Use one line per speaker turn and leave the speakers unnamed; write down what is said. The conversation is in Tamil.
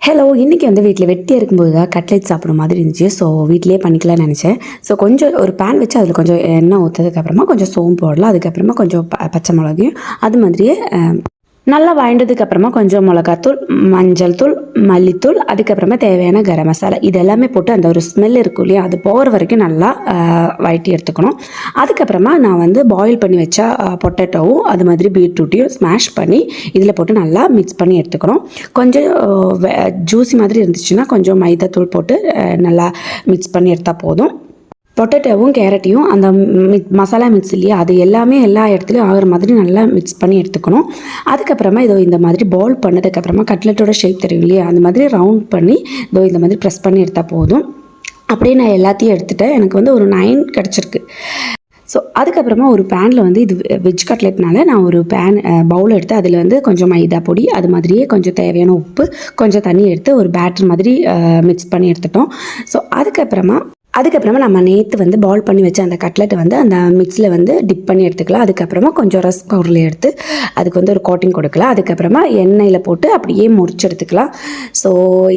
ஹலோ, இன்றைக்கி வந்து வீட்டில் வெட்டியாக இருக்கும்போது தான் கட்லெட் சாப்பிட்ற மாதிரி இருந்துச்சு. ஸோ வீட்டிலேயே பண்ணிக்கலாம்னு நினச்சேன். ஸோ கொஞ்சம் ஒரு பேன் வச்சு அதில் கொஞ்சம் எண்ணெய் ஊற்றதுக்கப்புறமா கொஞ்சம் சோம்பு போடலாம். அதுக்கப்புறமா கொஞ்சம் பச்சை மிளகையும் அது மாதிரியே நல்லா வழண்டதுக்கப்புறமா கொஞ்சம் மிளகாத்தூள், மஞ்சள் தூள், மல்லித்தூள், அதுக்கப்புறமா தேவையான கரம் மசாலா இது எல்லாமே போட்டு அந்த ஒரு ஸ்மெல் இருக்கும் இல்லையா, அது போகிற வரைக்கும் நல்லா வழட்டி எடுத்துக்கணும். அதுக்கப்புறமா நான் வந்து பாயில் பண்ணி வச்ச பொட்டேட்டோவும் அது மாதிரி பீட்ரூட்டையும் ஸ்மாஷ் பண்ணி இதில் போட்டு நல்லா மிக்ஸ் பண்ணி எடுத்துக்கணும். கொஞ்சம் ஜூஸி மாதிரி இருந்துச்சுன்னா கொஞ்சம் மைதாத்தூள் போட்டு நல்லா மிக்ஸ் பண்ணி எடுத்தால் போதும். பொட்டேட்டோவும் கேரட்டையும் அந்த மசாலா மிக்ஸ் இல்லையா, அது எல்லாமே எல்லா இடத்துலையும் ஆகிற மாதிரி நல்லா மிக்ஸ் பண்ணி எடுத்துக்கணும். அதுக்கப்புறமா இதோ இந்த மாதிரி பால் பண்ணதுக்கப்புறமா கட்லெட்டோட ஷேப் தெரியும் இல்லையா, அந்த மாதிரி ரவுண்ட் பண்ணி இதோ இந்த மாதிரி ப்ரெஸ் பண்ணி எடுத்தால் போதும். அப்படியே நான் எல்லாத்தையும் எடுத்துட்டேன். எனக்கு வந்து ஒரு 9 கிடச்சிருக்கு. ஸோ அதுக்கப்புறமா ஒரு பேனில் வந்து இது வெஜ் கட்லெட்னால நான் ஒரு பவுல் எடுத்து அதில் வந்து கொஞ்சம் மைதா பொடி, அது மாதிரியே கொஞ்சம் தேவையான உப்பு, கொஞ்சம் தண்ணி எடுத்து ஒரு பேட்டர் மாதிரி மிக்ஸ் பண்ணி எடுத்துட்டோம். ஸோ அதுக்கப்புறமா நம்ம நேற்று வந்து பால் பண்ணி வச்ச அந்த கட்லெட்டை வந்து அந்த மிக்ஸில் வந்து டிப் பண்ணி எடுத்துக்கலாம். அதுக்கப்புறமா கொஞ்சம் ரஸ்க் பவுடரில் எடுத்து அதுக்கு வந்து ஒரு கோட்டிங் கொடுக்கலாம். அதுக்கப்புறமா எண்ணெயில் போட்டு அப்படியே முறிச்சு எடுத்துக்கலாம். ஸோ